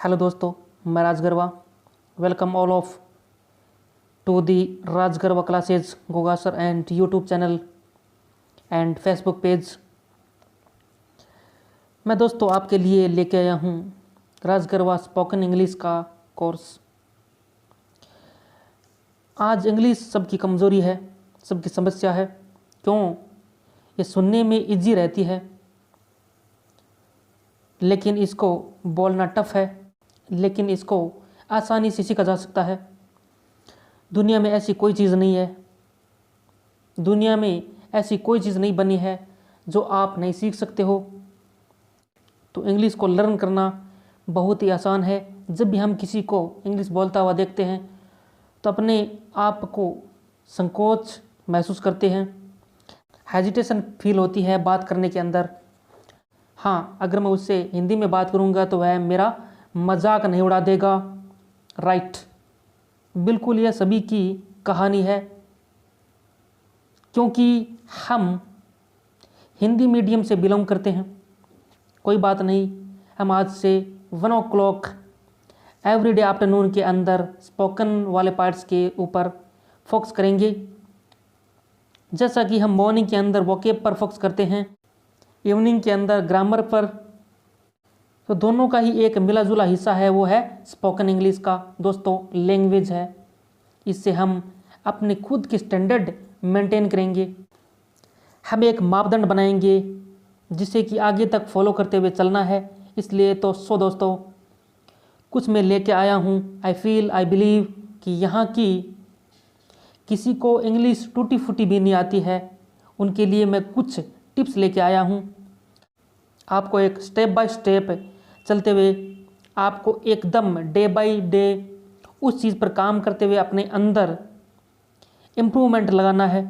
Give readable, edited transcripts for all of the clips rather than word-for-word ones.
Hello दोस्तों, मैं Raj Garva. Welcome all of to the Raj Garva classes Goga sir and YouTube channel and Facebook page. मैं दोस्तों आपके लिए लेके आया हूँ राज गरवा स्पोकन इंग्लिश का कोर्स। आज इंग्लिश सबकी कमज़ोरी है, सबकी समस्या है। क्यों? ये सुनने में इजी रहती है लेकिन इसको बोलना टफ है, लेकिन इसको आसानी से सीखा जा सकता है। दुनिया में ऐसी कोई चीज़ नहीं है, दुनिया में ऐसी कोई चीज़ नहीं बनी है जो आप नहीं सीख सकते हो। तो इंग्लिश को लर्न करना बहुत ही आसान है। जब भी हम किसी को इंग्लिश बोलता हुआ देखते हैं तो अपने आप को संकोच महसूस करते हैं, हेजिटेशन फील होती है बात करने के अंदर। हाँ, अगर मैं उससे हिंदी में बात करूँगा तो वह मेरा मजाक नहीं उड़ा देगा। राइट, बिल्कुल यह सभी की कहानी है, क्योंकि हम हिंदी मीडियम से बिलोंग करते हैं। कोई बात नहीं, हम आज से 1 o'clock एवरीडे आफ्टरनून के अंदर स्पोकन वाले पार्ट्स के ऊपर फोकस करेंगे। जैसा कि हम मॉर्निंग के अंदर वोकेब पर फोकस करते हैं, इवनिंग के अंदर ग्रामर पर, तो दोनों का ही एक मिला जुला हिस्सा है, वो है स्पोकन इंग्लिश का। दोस्तों, लैंग्वेज है, इससे हम अपने खुद की स्टैंडर्ड मेंटेन करेंगे। हम एक मापदंड बनाएंगे जिसे कि आगे तक फॉलो करते हुए चलना है। इसलिए तो दोस्तों कुछ मैं लेके आया हूँ। आई फील आई बिलीव कि यहाँ की किसी को इंग्लिश टूटी फूटी भी नहीं आती है, उनके लिए मैं कुछ टिप्स लेके आया हूँ। आपको एक स्टेप बाय स्टेप चलते हुए, आपको एकदम डे बाय डे उस चीज़ पर काम करते हुए अपने अंदर इम्प्रूवमेंट लगाना है।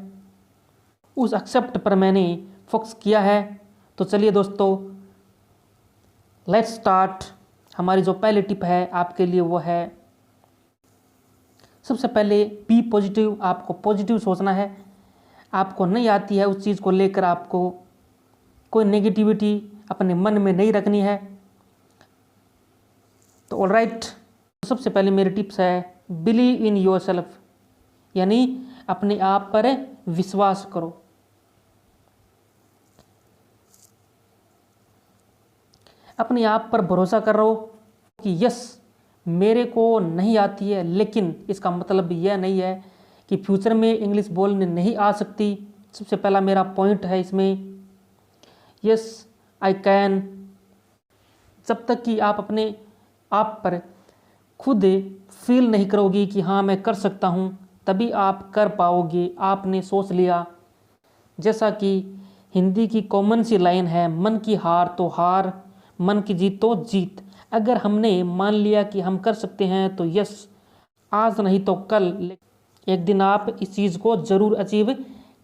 उस एक्सेप्ट पर मैंने फोकस किया है। तो चलिए दोस्तों, लेट्स स्टार्ट। हमारी जो पहली टिप है आपके लिए वो है, सबसे पहले बी पॉजिटिव। आपको पॉजिटिव सोचना है। आपको नहीं आती है उस चीज़ को लेकर आपको कोई नेगेटिविटी अपने मन में नहीं रखनी है। तो ऑलराइट, सबसे पहले मेरी टिप्स है बिलीव इन योर सेल्फ, यानी अपने आप पर विश्वास करो। अपने आप पर भरोसा करो कि यस, मेरे को नहीं आती है, लेकिन इसका मतलब यह नहीं है कि फ्यूचर में इंग्लिश बोलने नहीं आ सकती। सबसे पहला मेरा पॉइंट है इसमें, यस आई कैन। जब तक कि आप अपने आप पर खुद फील नहीं करोगी कि हाँ मैं कर सकता हूँ, तभी आप कर पाओगे। आपने सोच लिया, जैसा कि हिंदी की कॉमन सी लाइन है, मन की हार तो हार, मन की जीत तो जीत। अगर हमने मान लिया कि हम कर सकते हैं तो यस, आज नहीं तो कल एक दिन आप इस चीज़ को ज़रूर अचीव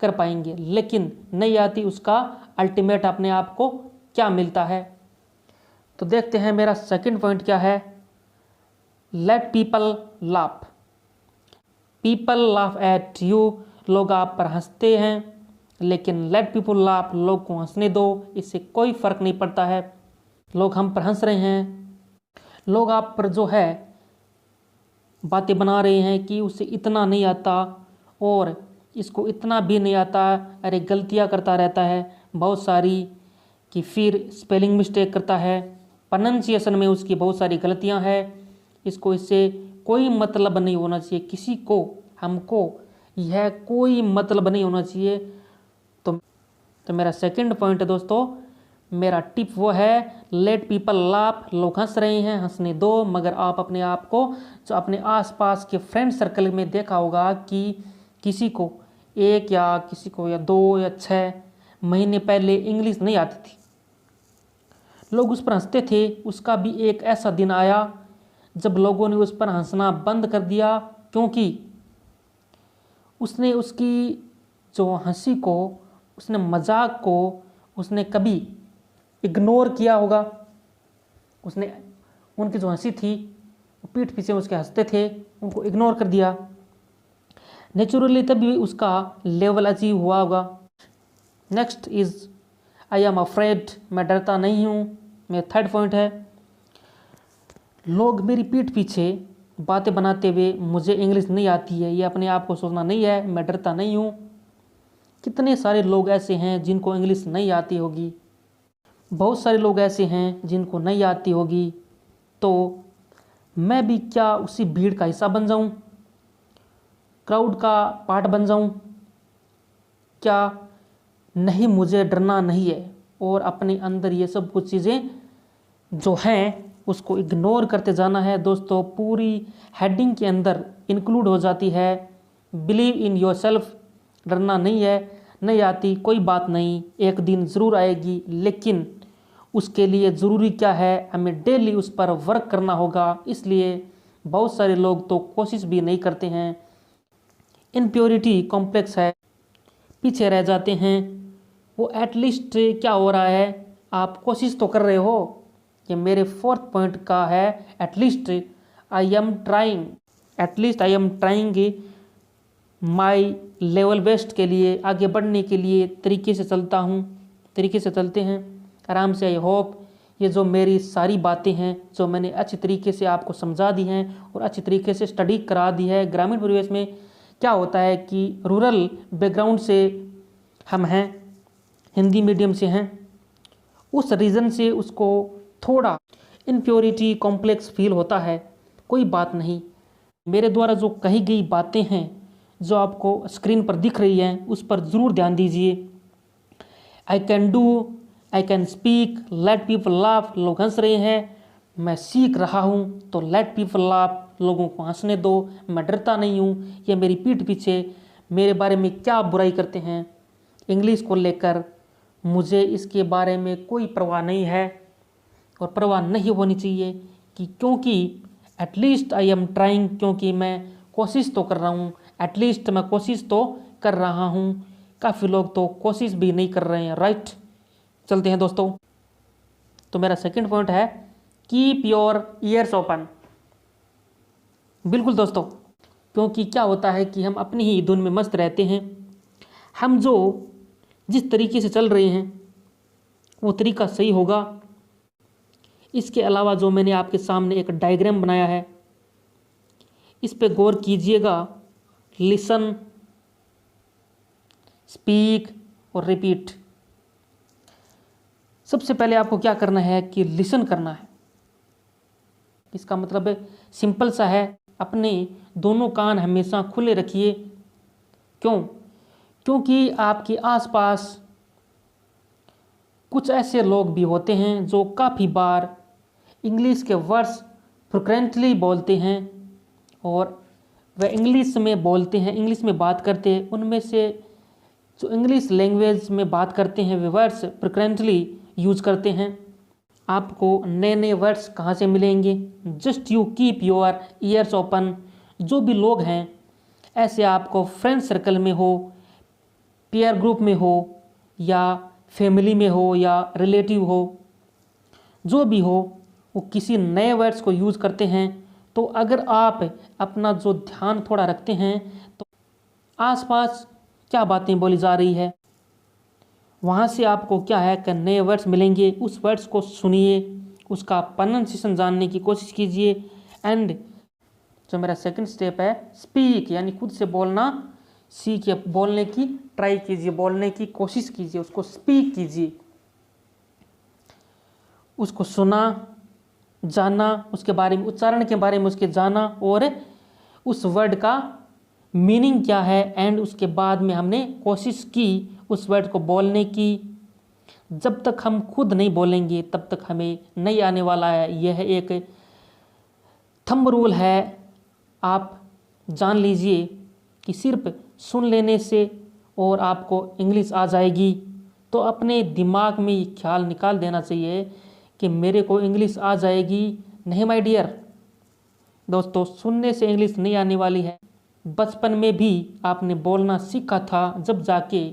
कर पाएंगे। लेकिन नहीं आती, उसका अल्टीमेट अपने आप को क्या मिलता है। तो देखते हैं मेरा सेकंड पॉइंट क्या है। Let people laugh. People laugh at you. लोग आप पर हंसते हैं, लेकिन लेट पीपल लाफ, लोग को हंसने दो, इससे कोई फ़र्क नहीं पड़ता है। लोग हम पर हंस रहे हैं, लोग आप पर जो है बातें बना रहे हैं कि उसे इतना नहीं आता और इसको इतना भी नहीं आता, अरे गलतियां करता रहता है बहुत सारी, कि फिर स्पेलिंग मिस्टेक करता है, प्रोनंसिएशन में उसकी बहुत सारी गलतियां हैं। इसको इससे कोई मतलब नहीं होना चाहिए, किसी को हमको यह कोई मतलब नहीं होना चाहिए। तो मेरा सेकंड पॉइंट है दोस्तों, मेरा टिप वो है लेट पीपल लाफ। लोग हंस रहे हैं, हंसने दो। मगर आप अपने आप को, जो अपने आसपास के फ्रेंड सर्कल में देखा होगा कि किसी को 1 या किसी को या 2 या 6 महीने पहले इंग्लिश नहीं आती थी, लोग उस पर हंसते थे। उसका भी एक ऐसा दिन आया जब लोगों ने उस पर हंसना बंद कर दिया, क्योंकि उसने उसकी जो हंसी को, उसने मजाक को उसने कभी इग्नोर किया होगा। उसने उनकी जो हंसी थी, वो पीठ पीछे उसके हंसते थे, उनको इग्नोर कर दिया। नेचुरली तभी उसका लेवल अचीव हुआ होगा। Next is I am afraid. मैं डरता नहीं हूँ। मेरा थर्ड पॉइंट है लोग मेरी पीठ पीछे बातें बनाते हुए मुझे इंग्लिश नहीं आती है, ये अपने आप को सोचना नहीं है, मैं डरता नहीं हूँ। कितने सारे लोग ऐसे हैं जिनको इंग्लिश नहीं आती होगी, बहुत सारे लोग ऐसे हैं जिनको नहीं आती होगी, तो मैं भी क्या उसी भीड़ का हिस्सा बन जाऊं, क्राउड का पार्ट बन जाऊं? क्या नहीं, मुझे डरना नहीं है और अपने अंदर ये सब कुछ चीज़ें जो हैं उसको इग्नोर करते जाना है। दोस्तों, पूरी हेडिंग के अंदर इंक्लूड हो जाती है बिलीव इन योर सेल्फ। डरना नहीं है, नहीं आती कोई बात नहीं, एक दिन ज़रूर आएगी, लेकिन उसके लिए ज़रूरी क्या है, हमें डेली उस पर वर्क करना होगा। इसलिए बहुत सारे लोग तो कोशिश भी नहीं करते हैं, इनप्योरिटी कॉम्प्लेक्स है, पीछे रह जाते हैं। वो एटलीस्ट क्या हो रहा है, आप कोशिश तो कर रहे हो। कि मेरे फोर्थ पॉइंट का है at least I am trying, at least I am trying my level best के लिए, आगे बढ़ने के लिए तरीके से चलता हूँ, तरीके से चलते हैं आराम से। आई होप ये जो मेरी सारी बातें हैं जो मैंने अच्छी तरीके से आपको समझा दी हैं और अच्छी तरीके से स्टडी करा दी है। ग्रामीण परिवेश में क्या होता है कि रूरल बैकग्राउंड से हम हैं, हिंदी मीडियम से हैं, उस रीज़न से उसको थोड़ा इनप्योरिटी कॉम्प्लेक्स फील होता है। कोई बात नहीं, मेरे द्वारा जो कही गई बातें हैं जो आपको स्क्रीन पर दिख रही हैं उस पर ज़रूर ध्यान दीजिए। I can do, I can speak, let people laugh, लोग हंस रहे हैं, मैं सीख रहा हूँ तो लेट पीपल लाफ, लोगों को हंसने दो, मैं डरता नहीं हूँ। ये मेरी पीठ पीछे मेरे बारे में क्या बुराई करते हैं इंग्लिश को लेकर, मुझे इसके बारे में कोई परवाह नहीं है और परवाह नहीं होनी चाहिए कि क्योंकि एटलीस्ट आई एम ट्राइंग, क्योंकि मैं कोशिश तो कर रहा हूँ, एटलीस्ट मैं कोशिश तो कर रहा हूँ। काफ़ी लोग तो कोशिश भी नहीं कर रहे हैं, राइट। चलते हैं दोस्तों, तो मेरा सेकंड पॉइंट है कीप योर ईयर्स ओपन। बिल्कुल दोस्तों, क्योंकि क्या होता है कि हम अपनी ही धुन में मस्त रहते हैं, हम जो जिस तरीके से चल रहे हैं वो तरीका सही होगा। इसके अलावा जो मैंने आपके सामने एक डायग्राम बनाया है इस पे गौर कीजिएगा। लिसन, स्पीक और रिपीट। सबसे पहले आपको क्या करना है कि लिसन करना है। इसका मतलब सिंपल सा है, अपने दोनों कान हमेशा खुले रखिए। क्यों? क्योंकि आपके आसपास कुछ ऐसे लोग भी होते हैं जो काफ़ी बार इंग्लिश के वर्ड्स फ्रिक्वेंटली बोलते हैं और वह इंग्लिश में बोलते हैं, इंग्लिश में बात करते हैं। उनमें से जो इंग्लिश लैंग्वेज में बात करते हैं वे वर्ड्स फ्रिक्वेंटली यूज करते हैं। आपको नए नए वर्ड्स कहाँ से मिलेंगे? Just you keep your ears open. जो भी लोग हैं ऐसे, आपको फ्रेंड सर्कल में हो, पीयर ग्रुप में हो या फैमिली में हो या रिलेटिव हो, जो भी हो, वो किसी नए वर्ड्स को यूज़ करते हैं। तो अगर आप अपना जो ध्यान थोड़ा रखते हैं तो आसपास क्या बातें बोली जा रही है वहाँ से आपको क्या है कि नए वर्ड्स मिलेंगे। उस वर्ड्स को सुनिए, उसका प्रोनाउंसिएशन जानने की कोशिश कीजिए। एंड जो मेरा सेकंड स्टेप है स्पीक, यानी खुद से बोलना सीखिए, बोलने की ट्राई कीजिए, बोलने की कोशिश कीजिए, उसको स्पीक कीजिए, उसको सुना, जाना, उसके बारे में, उच्चारण के बारे में उसके जाना और उस वर्ड का मीनिंग क्या है। एंड उसके बाद में हमने कोशिश की उस वर्ड को बोलने की। जब तक हम खुद नहीं बोलेंगे तब तक हमें नहीं आने वाला है। यह एक थंब रूल है, आप जान लीजिए कि सिर्फ सुन लेने से और आपको इंग्लिश आ जाएगी। तो अपने दिमाग में ये ख्याल निकाल देना चाहिए कि मेरे को इंग्लिश आ जाएगी। नहीं माय डियर दोस्तों, सुनने से इंग्लिश नहीं आने वाली है। बचपन में भी आपने बोलना सीखा था, जब जाके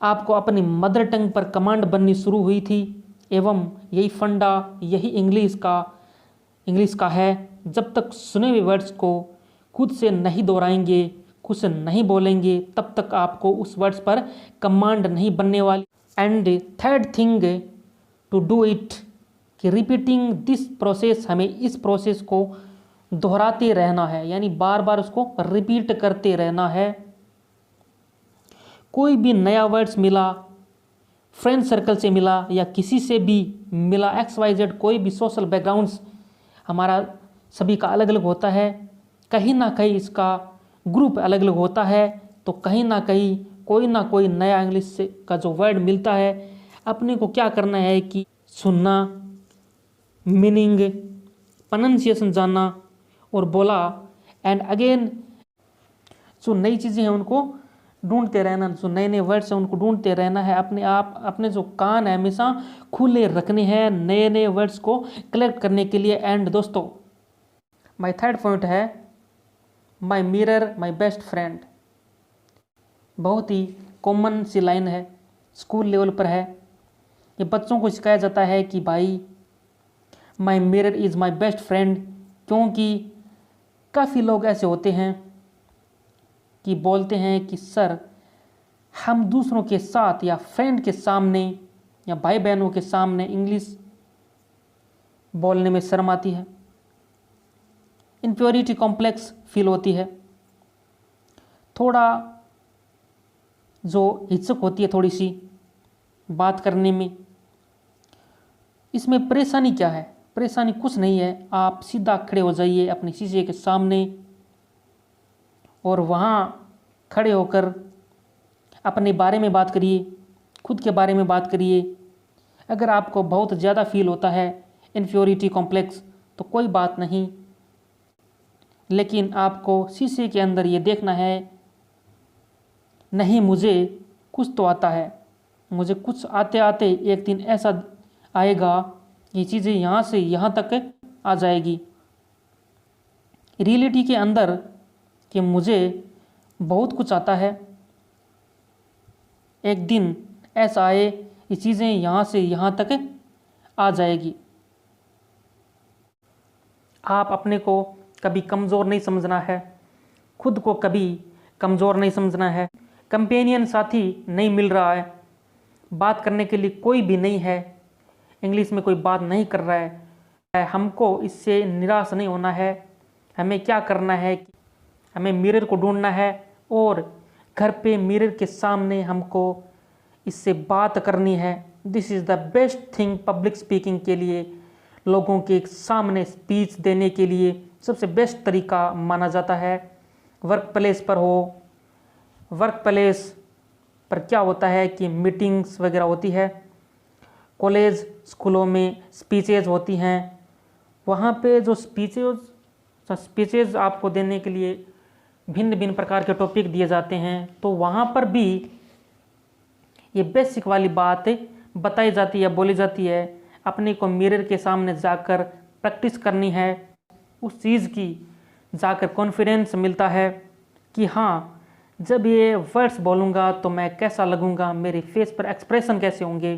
आपको अपनी मदर टंग पर कमांड बननी शुरू हुई थी। एवं यही फंडा, यही इंग्लिश का है। जब तक सुने हुए वर्ड्स को खुद से नहीं दोहराएंगे, खुद से नहीं बोलेंगे, तब तक आपको उस वर्ड्स पर कमांड नहीं बनने वाली। And third thing to do it कि रिपीटिंग दिस प्रोसेस, हमें इस प्रोसेस को दोहराते रहना है, यानी बार बार उसको रिपीट करते रहना है। कोई भी नया वर्ड्स मिला, फ्रेंड सर्कल से मिला या किसी से भी मिला, XYZ कोई भी सोशल बैकग्राउंड्स हमारा सभी का अलग अलग होता है, कहीं ना कहीं इसका ग्रुप अलग अलग होता है, तो कहीं ना कोई नया इंग्लिश से का जो वर्ड मिलता है, अपने को क्या करना है कि सुनना, मीनिंग, प्रोनाउंसिएशन जानना और बोला, एंड अगेन जो नई चीज़ें हैं उनको ढूंढते रहना, जो नए नए वर्ड्स हैं उनको ढूंढते रहना है। अपने जो कान है हमेशा खुले रखने हैं नए नए वर्ड्स को कलेक्ट करने के लिए। एंड दोस्तों, माय थर्ड पॉइंट है my mirror my best friend. बहुत ही कॉमन सी लाइन है, स्कूल लेवल पर है। ये बच्चों को सिखाया जाता है कि भाई my mirror is my best friend, क्योंकि काफ़ी लोग ऐसे होते हैं कि बोलते हैं कि सर हम दूसरों के साथ या फ्रेंड के सामने या भाई बहनों के सामने इंग्लिश बोलने में शर्म आती है, इन्फ्योरिटी कॉम्प्लेक्स फील होती है, थोड़ा जो हिचक होती है थोड़ी सी बात करने में। इसमें परेशानी क्या है? परेशानी कुछ नहीं है, आप सीधा खड़े हो जाइए अपने शीशे के सामने और वहाँ खड़े होकर अपने बारे में बात करिए, खुद के बारे में बात करिए। अगर आपको बहुत ज़्यादा फील होता है इन्फ्योरिटी कॉम्प्लेक्स तो कोई बात नहीं, लेकिन आपको शीशे के अंदर ये देखना है, नहीं मुझे कुछ तो आता है, मुझे कुछ आते आते एक दिन ऐसा आएगा, ये चीज़ें यहाँ से यहाँ तक आ जाएगी। रियलिटी के अंदर कि मुझे बहुत कुछ आता है, एक दिन ऐसा आए ये चीज़ें यहाँ से यहाँ तक आ जाएगी। आप अपने को कभी कमज़ोर नहीं समझना है, खुद को कभी कमज़ोर नहीं समझना है। कंपेनियन साथी नहीं मिल रहा है, बात करने के लिए कोई भी नहीं है, इंग्लिश में कोई बात नहीं कर रहा है, हमको इससे निराश नहीं होना है। हमें क्या करना है, हमें मिरर को ढूंढना है और घर पे मिरर के सामने हमको इससे बात करनी है। This is the best thing public speaking के लिए, लोगों के सामने स्पीच देने के लिए सबसे बेस्ट तरीका माना जाता है। वर्क प्लेस पर हो, वर्क प्लेस पर क्या होता है कि मीटिंग्स वगैरह होती है, कॉलेज स्कूलों में स्पीचेज होती हैं, वहाँ पे जो स्पीचेज आपको देने के लिए भिन्न भिन्न प्रकार के टॉपिक दिए जाते हैं, तो वहाँ पर भी ये बेसिक वाली बात बताई जाती है, बोली जाती है। अपने को मिरर के सामने जाकर प्रैक्टिस करनी है, उस चीज़ की जाकर कॉन्फिडेंस मिलता है कि हाँ जब ये वर्ड्स बोलूँगा तो मैं कैसा लगूँगा, मेरे फेस पर एक्सप्रेशन कैसे होंगे,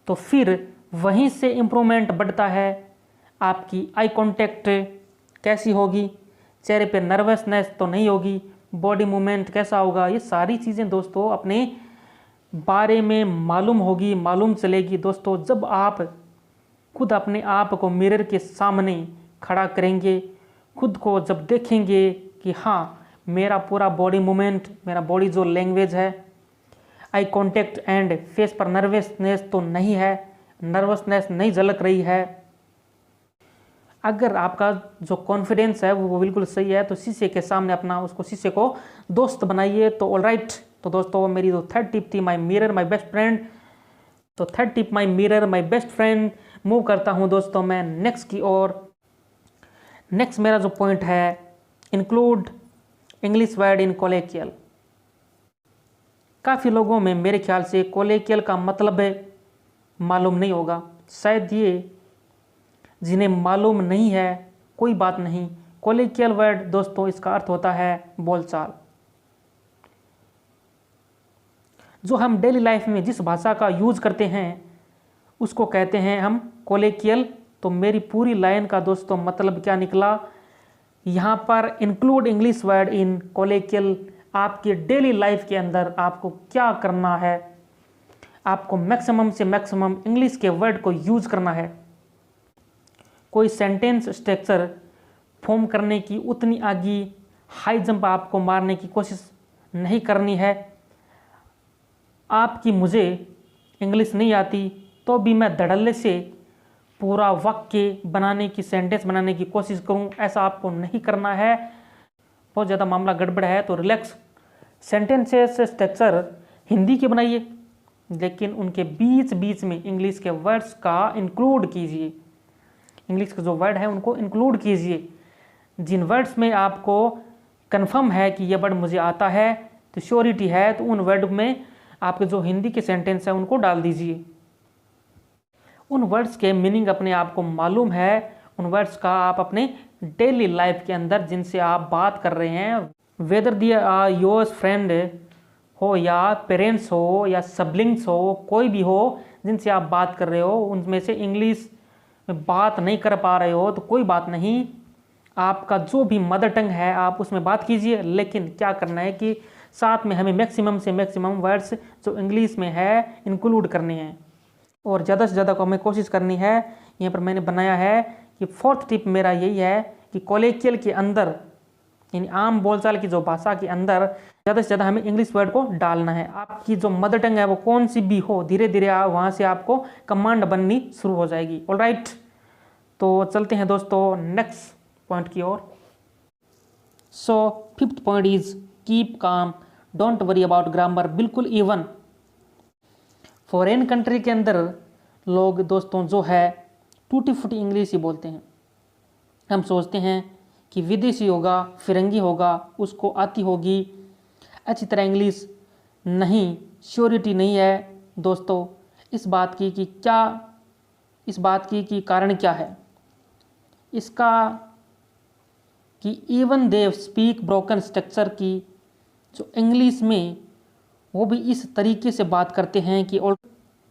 तो फिर वहीं से इम्प्रूवमेंट बढ़ता है। आपकी आई कांटेक्ट कैसी होगी, चेहरे पे नर्वसनेस तो नहीं होगी, बॉडी मूवमेंट कैसा होगा, ये सारी चीज़ें दोस्तों अपने बारे में मालूम होगी, मालूम चलेगी। दोस्तों जब आप खुद अपने आप को मिरर के सामने खड़ा करेंगे, खुद को जब देखेंगे कि हाँ मेरा पूरा बॉडी मूवमेंट, मेरा बॉडी जो लैंग्वेज है, आई कांटेक्ट एंड फेस पर नर्वसनेस तो नहीं है, नर्वसनेस नहीं झलक रही है, अगर आपका जो कॉन्फिडेंस है वो बिल्कुल सही है, तो शीशे के सामने अपना उसको शीशे को दोस्त बनाइए। तो ऑलराइट, तो दोस्तों मेरी जो थर्ड टिप थी my mirror my best friend, तो third tip my mirror my best friend. Move करता हूँ दोस्तों मैं नेक्स्ट की ओर। नेक्स्ट मेरा जो पॉइंट है, include English word in colloquial. काफ़ी लोगों में मेरे ख्याल से कोलोकियल का मतलब मालूम नहीं होगा, शायद ये जिन्हें मालूम नहीं है कोई बात नहीं। कोलोकियल वर्ड दोस्तों इसका अर्थ होता है बोलचाल। जो हम डेली लाइफ में जिस भाषा का यूज करते हैं उसको कहते हैं हम कोलोकियल। तो मेरी पूरी लाइन का दोस्तों मतलब क्या निकला, यहाँ पर include English word in colloquial. आपके डेली लाइफ के अंदर आपको क्या करना है, आपको मैक्सिमम से मैक्सिमम इंग्लिश के वर्ड को यूज करना है। कोई सेंटेंस स्ट्रक्चर फॉर्म करने की उतनी आगे हाई जंप आपको मारने की कोशिश नहीं करनी है। आपकी मुझे इंग्लिश नहीं आती तो भी मैं धड़ल्ले से पूरा वाक्य बनाने की, सेंटेंस बनाने की कोशिश करूं, ऐसा आपको नहीं करना है। बहुत ज़्यादा मामला गड़बड़ है तो रिलैक्स। सेंटेंसेस स्ट्रक्चर हिंदी के बनाइए, लेकिन उनके बीच बीच में इंग्लिश के वर्ड्स का इंक्लूड कीजिए। इंग्लिश के जो वर्ड है उनको इंक्लूड कीजिए। जिन वर्ड्स में आपको कंफर्म है कि ये वर्ड मुझे आता है, तो श्योरिटी है, तो उन वर्ड में आपके जो हिंदी के सेंटेंस है उनको डाल दीजिए। उन वर्ड्स के मीनिंग अपने आप को मालूम है, उन वर्ड्स का आप अपने डेली लाइफ के अंदर जिनसे आप बात कर रहे हैं, whether they are your friend हो या पेरेंट्स हो या सिबलिंग्स हो, कोई भी हो जिनसे आप बात कर रहे हो, उनमें से इंग्लिश में बात नहीं कर पा रहे हो तो कोई बात नहीं, आपका जो भी मदर टंग है आप उसमें बात कीजिए। लेकिन क्या करना है कि साथ में हमें मैक्सिमम से मैक्सिमम वर्ड्स जो इंग्लिश में है इंक्लूड करने हैं, और ज़्यादा से ज़्यादा को हमें कोशिश करनी है। यहाँ पर मैंने बनाया है कि फोर्थ टिप मेरा यही है कि कोलेक्शियल के अंदर, यानी आम बोलचाल की जो भाषा के अंदर, ज़्यादा से ज़्यादा हमें इंग्लिश वर्ड को डालना है। आपकी जो मदर टंग है वो कौन सी भी हो, धीरे धीरे वहाँ से आपको कमांड बननी शुरू हो जाएगी। ऑलराइट, तो चलते हैं दोस्तों नेक्स्ट पॉइंट की ओर। So fifth point is keep calm, don't worry about grammar. बिल्कुल इवन फॉरेन कंट्री के अंदर लोग दोस्तों जो है टूटी फूटी इंग्लिश ही बोलते हैं। हम सोचते हैं कि विदेशी होगा, फिरंगी होगा, उसको आती होगी अच्छी तरह इंग्लिश। नहीं, श्योरिटी नहीं है दोस्तों इस बात की कि कारण क्या है इसका, कि even they speak broken structure की, जो इंग्लिश में वो भी इस तरीके से बात करते हैं कि और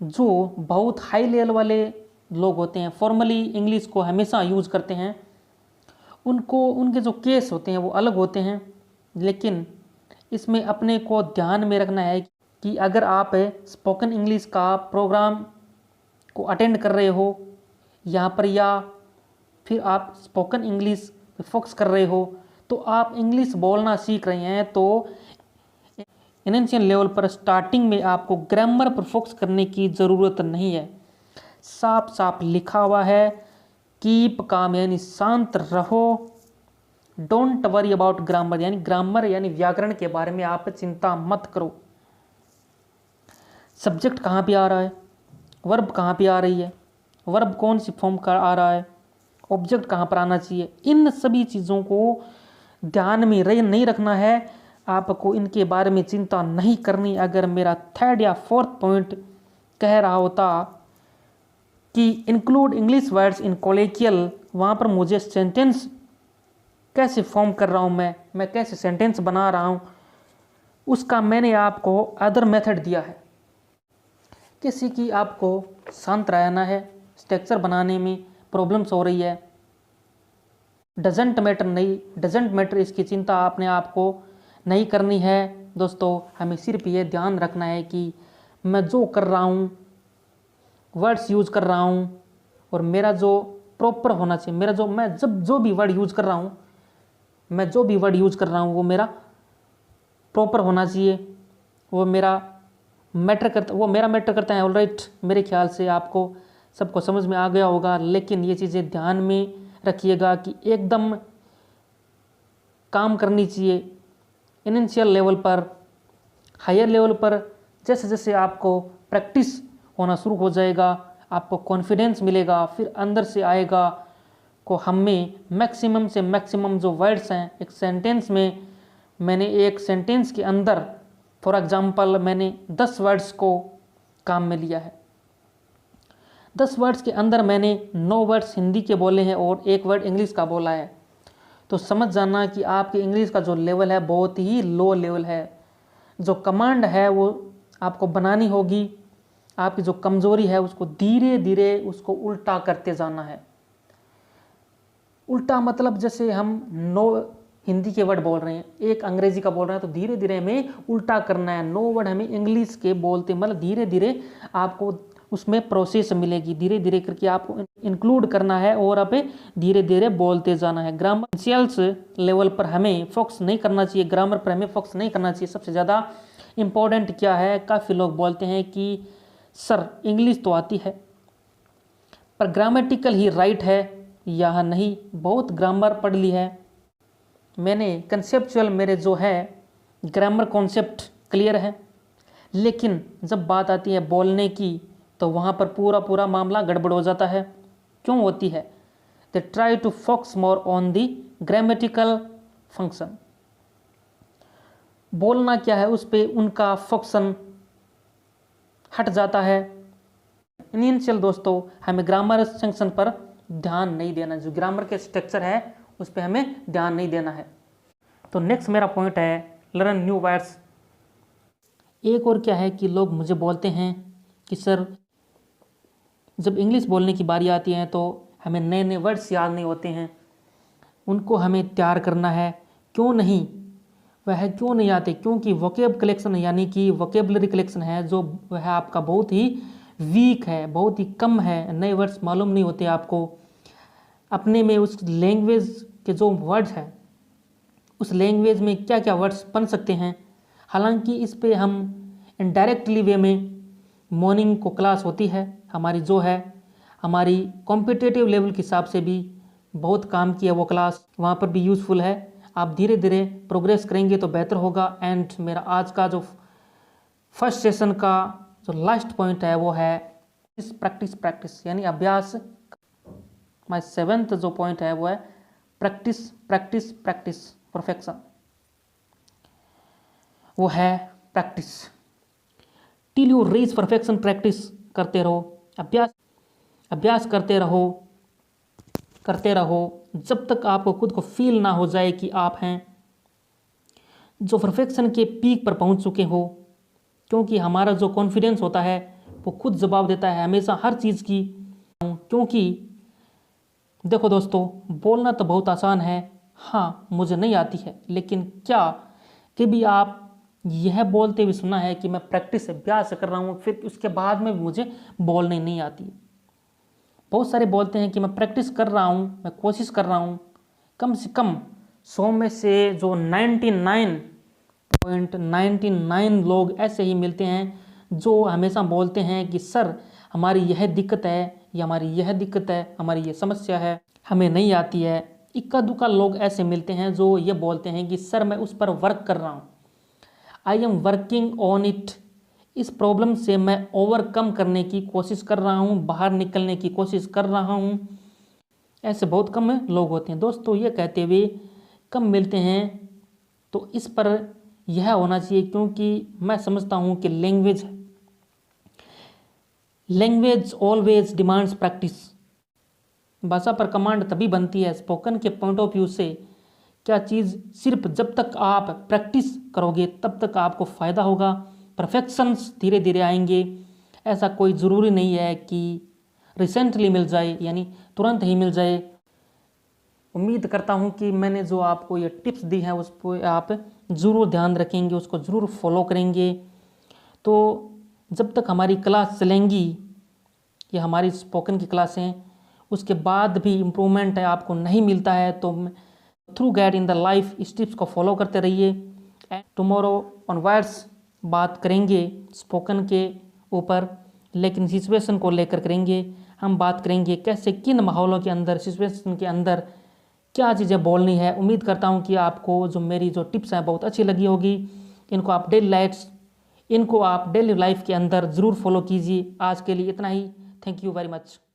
जो बहुत हाई लेवल वाले लोग होते हैं, फॉर्मली इंग्लिश को हमेशा यूज़ करते हैं, उनके जो केस होते हैं वो अलग होते हैं। लेकिन इसमें अपने को ध्यान में रखना है कि अगर आप स्पोकन इंग्लिश का प्रोग्राम को अटेंड कर रहे हो यहाँ पर, या फिर आप स्पोकन इंग्लिश पे फोकस कर रहे हो, तो आप इंग्लिश बोलना सीख रहे हैं, तो इनिशियल लेवल पर स्टार्टिंग में आपको ग्रामर पर फोकस करने की ज़रूरत नहीं है। साफ साफ लिखा हुआ है कीप काम, यानी शांत रहो, डोंट वरी अबाउट ग्रामर, यानी ग्रामर यानी व्याकरण के बारे में आप चिंता मत करो। सब्जेक्ट कहाँ पे आ रहा है, वर्ब कहाँ पे आ रही है, वर्ब कौन सी फॉर्म का आ रहा है, ऑब्जेक्ट कहाँ पर आना चाहिए, इन सभी चीज़ों को ध्यान में नहीं रखना है। आपको इनके बारे में चिंता नहीं करनी। अगर मेरा थर्ड या फोर्थ पॉइंट कह रहा होता कि इंक्लूड इंग्लिश वर्ड्स इन कोलेक्शियल, वहाँ पर मुझे सेंटेंस कैसे फॉर्म कर रहा हूँ, मैं कैसे सेंटेंस बना रहा हूँ, उसका मैंने आपको अदर मेथड दिया है। किसी की आपको शांत रहना है, स्ट्रक्चर बनाने में प्रॉब्लम्स हो रही है, डजेंट मैटर इसकी चिंता आपने आपको नहीं करनी है दोस्तों। हमें सिर्फ ये ध्यान रखना है कि मैं जो कर रहा हूँ, वर्ड्स यूज़ कर रहा हूँ, और मेरा जो प्रॉपर होना चाहिए, मैं जो भी वर्ड यूज़ कर रहा हूँ वो मेरा प्रॉपर होना चाहिए, वो मेरा मैटर करता है। ऑलराइट, मेरे ख्याल से आपको सबको समझ में आ गया होगा। लेकिन ये चीज़ें ध्यान में रखिएगा कि एकदम काम करनी चाहिए इनिशियल लेवल पर। हायर लेवल पर जैसे जैसे आपको प्रैक्टिस होना शुरू हो जाएगा, आपको कॉन्फिडेंस मिलेगा, फिर अंदर से आएगा को हमें मैक्सिमम से मैक्सिमम जो वर्ड्स हैं एक सेंटेंस में, मैंने एक सेंटेंस के अंदर फॉर एग्जांपल मैंने 10 वर्ड्स को काम में लिया है। 10 वर्ड्स के अंदर मैंने 9 वर्ड्स हिंदी के बोले हैं और 1 वर्ड इंग्लिश का बोला है, तो समझ जाना कि आपकी इंग्लिश का जो लेवल है बहुत ही लो लेवल है। जो कमांड है वो आपको बनानी होगी, आपकी जो कमज़ोरी है उसको धीरे धीरे उसको उल्टा करते जाना है। उल्टा मतलब जैसे हम हिंदी के वर्ड बोल रहे हैं, एक अंग्रेजी का बोल रहे हैं, तो धीरे धीरे हमें उल्टा करना है। 9 वर्ड हमें इंग्लिश के बोलते, मतलब धीरे धीरे आपको उसमें प्रोसेस मिलेगी, धीरे धीरे करके आपको इंक्लूड करना है और आप धीरे धीरे बोलते जाना है। ग्रामर एसेंशियल्स लेवल पर हमें फोकस नहीं करना चाहिए, ग्रामर पर हमें फोकस नहीं करना चाहिए। सबसे ज़्यादा इम्पोर्टेंट क्या है, काफ़ी लोग बोलते हैं कि सर इंग्लिश तो आती है पर ग्रामेटिकल ही राइट है या नहीं, बहुत ग्रामर पढ़ ली है मैंने, कंसेप्चुअल मेरे जो है ग्रामर कॉन्सेप्ट क्लियर है, लेकिन जब बात आती है बोलने की तो वहाँ पर पूरा पूरा मामला गड़बड़ हो जाता है। क्यों होती है? They try to focus more on the grammatical function. बोलना क्या है उस पर उनका फोकसन हट जाता है। इनिशियल दोस्तों हमें ग्रामर सेक्शन पर ध्यान नहीं देना, जो ग्रामर के स्ट्रक्चर है उस पर हमें ध्यान नहीं देना है। तो नेक्स्ट मेरा पॉइंट है लर्न न्यू वर्ड्स। एक और क्या है कि लोग मुझे बोलते हैं कि सर जब इंग्लिश बोलने की बारी आती है तो हमें नए नए वर्ड्स याद नहीं होते हैं, उनको हमें तैयार करना है। क्यों नहीं, वह क्यों नहीं आते? क्योंकि वोकेब कलेक्शन यानी कि वोकेबलरी कलेक्शन है जो वह आपका बहुत ही वीक है, बहुत ही कम है, नए वर्ड्स मालूम नहीं होते आपको। अपने में उस लैंग्वेज के जो वर्ड्स हैं उस लैंग्वेज में क्या क्या वर्ड्स बन सकते हैं। हालांकि इस पे हम इनडायरेक्टली वे में मॉर्निंग को क्लास होती है हमारी, जो है हमारी कॉम्पिटिटिव लेवल के हिसाब से भी बहुत काम किया वो क्लास, वहाँ पर भी यूज़फुल है। आप धीरे धीरे प्रोग्रेस करेंगे तो बेहतर होगा। एंड मेरा आज का जो फर्स्ट सेशन का जो लास्ट पॉइंट है वो है प्रैक्टिस प्रैक्टिस यानी अभ्यास। माय 7th जो पॉइंट है वो है प्रैक्टिस प्रैक्टिस प्रैक्टिस परफेक्शन, वो है practice. Till you reach perfection, practice करते रहो, अभ्यास करते रहो जब तक आपको खुद को फील ना हो जाए कि आप हैं जो परफेक्शन के पीक पर पहुंच चुके हो। क्योंकि हमारा जो कॉन्फिडेंस होता है वो खुद जवाब देता है हमेशा हर चीज़ की। क्योंकि देखो दोस्तों, बोलना तो बहुत आसान है, हाँ मुझे नहीं आती है, लेकिन क्या कभी आप यह बोलते हुए सुना है कि मैं प्रैक्टिस अभ्यास कर रहा हूँ फिर उसके बाद में मुझे बोलने नहीं आती? बहुत सारे बोलते हैं कि मैं प्रैक्टिस कर रहा हूँ, मैं कोशिश कर रहा हूँ। कम से कम 100 में से जो 99.99 लोग ऐसे ही मिलते हैं जो हमेशा बोलते हैं कि सर हमारी यह दिक्कत है या हमारी यह दिक्कत है, हमारी यह समस्या है, हमें नहीं आती है। इक्का दुक्का लोग ऐसे मिलते हैं जो ये बोलते हैं कि सर मैं उस पर वर्क कर रहा हूँ, I am working on it, इस प्रॉब्लम से मैं ओवरकम करने की कोशिश कर रहा हूँ, बाहर निकलने की कोशिश कर रहा हूँ। ऐसे बहुत कम लोग होते हैं दोस्तों, ये कहते हुए कम मिलते हैं। तो इस पर यह होना चाहिए, क्योंकि मैं समझता हूँ कि लैंग्वेज ऑलवेज डिमांड्स प्रैक्टिस। भाषा पर कमांड तभी बनती है स्पोकन के पॉइंट ऑफ व्यू से, क्या चीज़ सिर्फ जब तक आप प्रैक्टिस करोगे तब तक आपको फ़ायदा होगा। परफेक्शंस धीरे धीरे आएंगे, ऐसा कोई ज़रूरी नहीं है कि रिसेंटली मिल जाए यानी तुरंत ही मिल जाए। उम्मीद करता हूँ कि मैंने जो आपको ये टिप्स दी हैं उस पर आप ज़रूर ध्यान रखेंगे, उसको ज़रूर फॉलो करेंगे। तो जब तक हमारी क्लास चलेंगी या हमारी स्पोकन की क्लासें, उसके बाद भी इम्प्रूवमेंट है आपको नहीं मिलता है तो through guide in the life इस टिप्स को फॉलो करते रहिए। टुमारो ऑन वर्ड्स बात करेंगे स्पोकन के ऊपर, लेकिन सिचुएशन को लेकर करेंगे। हम बात करेंगे कैसे किन माहौलों के अंदर, सिचुएशन के अंदर क्या चीज़ें बोलनी है। उम्मीद करता हूँ कि आपको जो मेरी जो टिप्स हैं बहुत अच्छी लगी होगी। इनको आप डेली लाइफ के अंदर ज़रूर फॉलो कीजिए। आज के लिए इतना ही। Thank you very much.